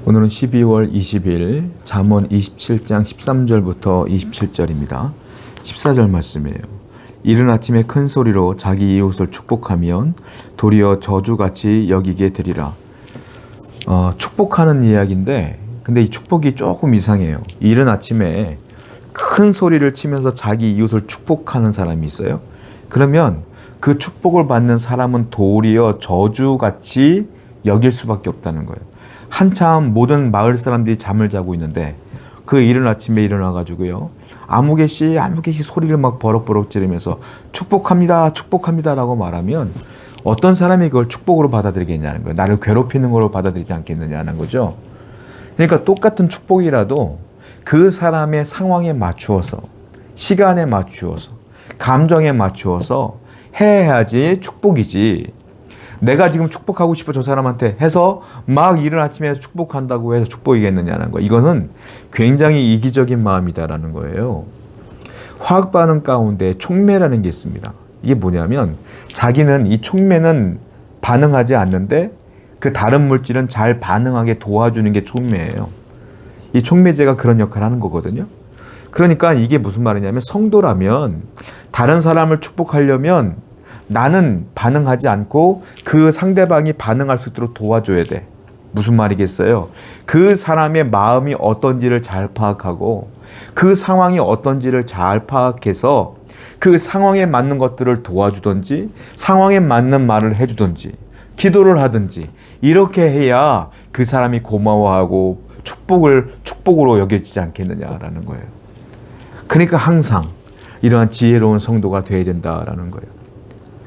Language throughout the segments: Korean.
오늘은 12월 20일 잠언 27장 13절부터 27절입니다. 14절 말씀이에요. 이른 아침에 큰 소리로 자기 이웃을 축복하면 도리어 저주같이 여기게 되리라. 축복하는 이야기인데 근데 이 축복이 조금 이상해요. 이른 아침에 큰 소리를 치면서 자기 이웃을 축복하는 사람이 있어요. 그러면 그 축복을 받는 사람은 도리어 저주같이 여길 수밖에 없다는 거예요. 한참 모든 마을 사람들이 잠을 자고 있는데 그 이른 아침에 일어나가지고요. 아무개시 소리를 막 버럭버럭 지르면서 축복합니다, 축복합니다 라고 말하면 어떤 사람이 그걸 축복으로 받아들이겠냐는 거예요. 나를 괴롭히는 걸로 받아들이지 않겠느냐는 거죠. 그러니까 똑같은 축복이라도 그 사람의 상황에 맞추어서, 시간에 맞추어서, 감정에 맞추어서 해야지 축복이지. 내가 지금 축복하고 싶어 저 사람한테 해서 막 이른 아침에 축복한다고 해서 축복이겠느냐는 거. 이거는 굉장히 이기적인 마음이다라는 거예요. 화학 반응 가운데 촉매라는 게 있습니다. 이게 뭐냐면 자기는 이 촉매는 반응하지 않는데 그 다른 물질은 잘 반응하게 도와주는 게 촉매예요. 이 촉매제가 그런 역할을 하는 거거든요. 그러니까 이게 무슨 말이냐면 성도라면 다른 사람을 축복하려면 나는 반응하지 않고 그 상대방이 반응할 수 있도록 도와줘야 돼. 무슨 말이겠어요? 그 사람의 마음이 어떤지를 잘 파악하고 그 상황이 어떤지를 잘 파악해서 그 상황에 맞는 것들을 도와주든지 상황에 맞는 말을 해주든지 기도를 하든지 이렇게 해야 그 사람이 고마워하고 축복으로 여겨지지 않겠느냐라는 거예요. 그러니까 항상 이러한 지혜로운 성도가 되어야 된다라는 거예요.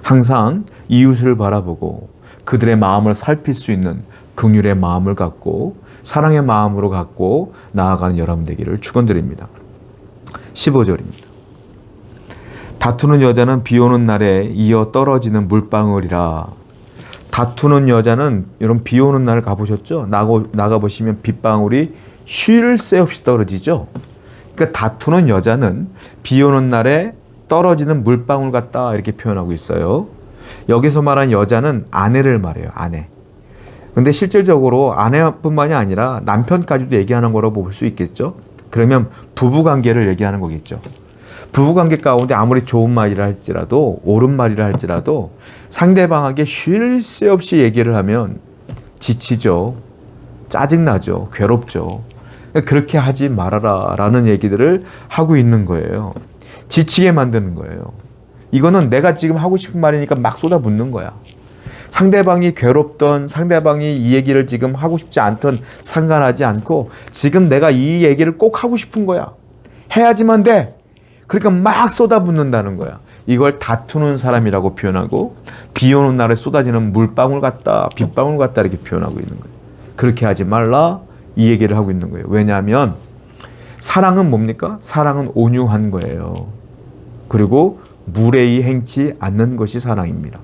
항상 이웃을 바라보고 그들의 마음을 살필 수 있는 긍휼의 마음을 갖고 사랑의 마음으로 갖고 나아가는 여러분 되기를 축원드립니다. 15절입니다. 다투는 여자는 비 오는 날에 이어 떨어지는 물방울이라. 다투는 여자는 여러분 비 오는 날 가보셨죠? 나가보시면 빗방울이 쉴 새 없이 떨어지죠? 그러니까 다투는 여자는 비 오는 날에 떨어지는 물방울 같다 이렇게 표현하고 있어요. 여기서 말한 여자는 아내를 말해요. 아내. 근데 실질적으로 아내뿐만이 아니라 남편까지도 얘기하는 거라고 볼 수 있겠죠. 그러면 부부관계를 얘기하는 거겠죠. 부부관계 가운데 아무리 좋은 말이라 할지라도 옳은 말이라 할지라도 상대방에게 쉴 새 없이 얘기를 하면 지치죠. 짜증나죠. 괴롭죠. 그렇게 하지 말아라 라는 얘기들을 하고 있는 거예요. 지치게 만드는 거예요. 이거는 내가 지금 하고 싶은 말이니까 막 쏟아붓는 거야. 상대방이 괴롭던 상대방이 이 얘기를 지금 하고 싶지 않던 상관하지 않고 지금 내가 이 얘기를 꼭 하고 싶은 거야. 해야지만 돼. 그러니까 막 쏟아붓는다는 거야. 이걸 다투는 사람이라고 표현하고 비 오는 날에 쏟아지는 물방울 같다, 빗방울 같다 이렇게 표현하고 있는 거예요. 그렇게 하지 말라 이 얘기를 하고 있는 거예요. 왜냐하면 사랑은 뭡니까? 사랑은 온유한 거예요. 그리고 무례히 행치 않는 것이 사랑입니다.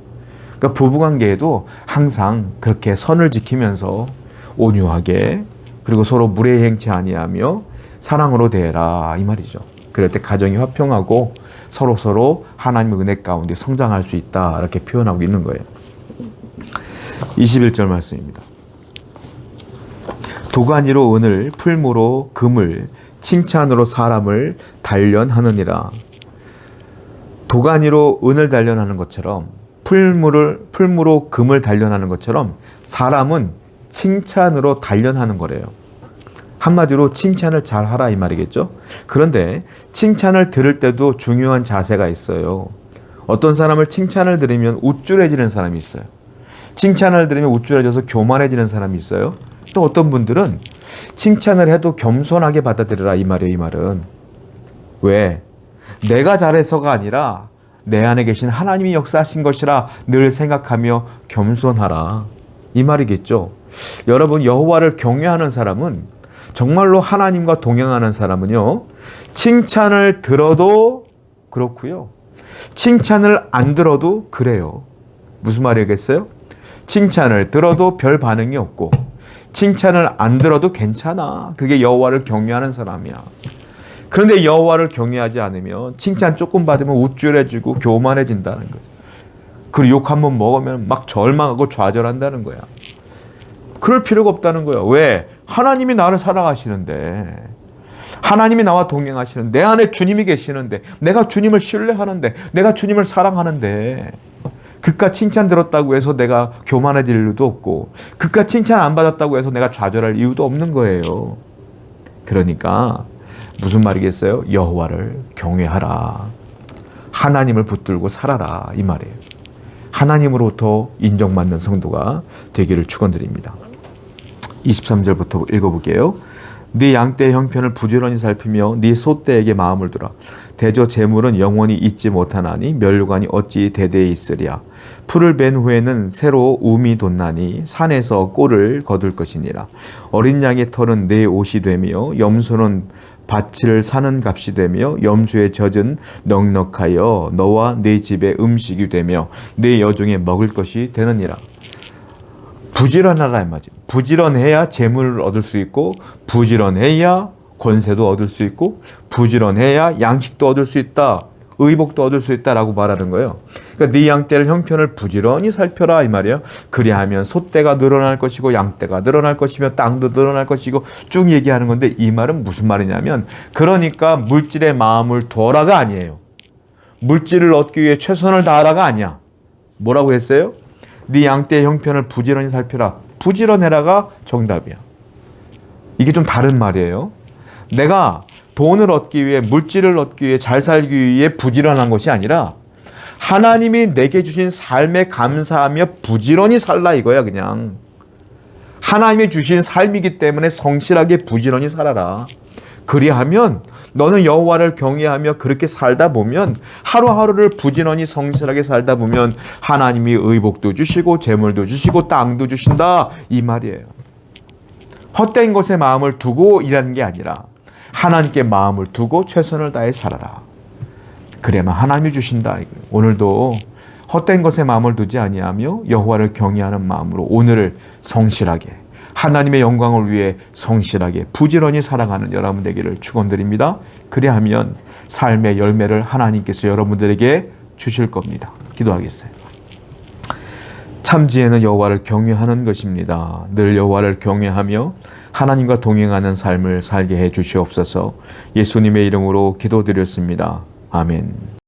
그러니까 부부관계에도 항상 그렇게 선을 지키면서 온유하게 그리고 서로 무례히 행치 아니하며 사랑으로 대해라 이 말이죠. 그럴 때 가정이 화평하고 서로 하나님의 은혜 가운데 성장할 수 있다 이렇게 표현하고 있는 거예요. 21절 말씀입니다. 도가니로 은을 풀무로 금을 칭찬으로 사람을 단련하느니라. 도가니로 은을 단련하는 것처럼 풀무로 금을 단련하는 것처럼 사람은 칭찬으로 단련하는 거래요. 한마디로 칭찬을 잘 하라 이 말이겠죠. 그런데 칭찬을 들을 때도 중요한 자세가 있어요. 어떤 사람을 칭찬을 들으면 우쭐해지는 사람이 있어요. 칭찬을 들으면 우쭐해져서 교만해지는 사람이 있어요. 또 어떤 분들은 칭찬을 해도 겸손하게 받아들여라 이 말이에요. 이 말은 왜? 내가 잘해서가 아니라 내 안에 계신 하나님이 역사하신 것이라 늘 생각하며 겸손하라 이 말이겠죠. 여러분 여호와를 경외하는 사람은 정말로 하나님과 동행하는 사람은요 칭찬을 들어도 그렇고요 칭찬을 안 들어도 그래요. 무슨 말이겠어요? 칭찬을 들어도 별 반응이 없고 칭찬을 안 들어도 괜찮아. 그게 여호와를 경외하는 사람이야. 그런데 여호와를 경외하지 않으면 칭찬 조금 받으면 우쭐해지고 교만해진다는 거죠. 그리고 욕 한번 먹으면 막 절망하고 좌절한다는 거야. 그럴 필요가 없다는 거예요. 왜? 하나님이 나를 사랑하시는데, 하나님이 나와 동행하시는 내 안에 주님이 계시는데, 내가 주님을 신뢰하는데, 내가 주님을 사랑하는데, 그깟 칭찬 들었다고 해서 내가 교만해질 이유도 없고, 그깟 칭찬 안 받았다고 해서 내가 좌절할 이유도 없는 거예요. 그러니까 무슨 말이겠어요? 여호와를 경외하라. 하나님을 붙들고 살아라, 이 말이에요. 하나님으로부터 인정받는 성도가 되기를 축원드립니다. 23절부터 읽어볼게요. 네 양떼의 형편을 부지런히 살피며 네 소떼에게 마음을 두라. 대저 재물은 영원히 잊지 못하나니 면류관이 어찌 대대에 있으랴. 풀을 벤 후에는 새로 움이 돋나니 산에서 꼴을 거둘 것이니라. 어린 양의 털은 내 옷이 되며 염소는 밭을 사는 값이 되며 염소의 젖은 넉넉하여 너와 네 집의 음식이 되며 네 여종의 먹을 것이 되느니라. 부지런하라 이 말이지. 부지런해야 재물을 얻을 수 있고, 부지런해야 권세도 얻을 수 있고, 부지런해야 양식도 얻을 수 있다, 의복도 얻을 수 있다라고 말하는 거예요. 그러니까 네 양떼를 형편을 부지런히 살펴라 이 말이에요. 그리하면 소떼가 늘어날 것이고 양떼가 늘어날 것이며 땅도 늘어날 것이고 쭉 얘기하는 건데, 이 말은 무슨 말이냐면, 그러니까 물질의 마음을 두어라가 아니에요. 물질을 얻기 위해 최선을 다하라가 아니야. 뭐라고 했어요? 네 양떼의 형편을 부지런히 살펴라. 부지런해라가 정답이야. 이게 좀 다른 말이에요. 내가 돈을 얻기 위해, 물질을 얻기 위해, 잘 살기 위해 부지런한 것이 아니라 하나님이 내게 주신 삶에 감사하며 부지런히 살라 이거야. 그냥 하나님이 주신 삶이기 때문에 성실하게 부지런히 살아라. 그리하면 너는 여호와를 경외하며 그렇게 살다 보면, 하루하루를 부지런히 성실하게 살다 보면 하나님이 의복도 주시고 재물도 주시고 땅도 주신다 이 말이에요. 헛된 것에 마음을 두고 일하는 게 아니라 하나님께 마음을 두고 최선을 다해 살아라. 그래야만 하나님이 주신다. 오늘도 헛된 것에 마음을 두지 아니하며 여호와를 경외하는 마음으로 오늘을 성실하게, 하나님의 영광을 위해 성실하게 부지런히 살아가는 여러분 되기를 축원드립니다. 그리하면 삶의 열매를 하나님께서 여러분들에게 주실 겁니다. 기도하겠어요. 참 지혜는 여호와를 경외하는 것입니다. 늘 여호와를 경외하며 하나님과 동행하는 삶을 살게 해 주시옵소서. 예수님의 이름으로 기도드렸습니다. 아멘.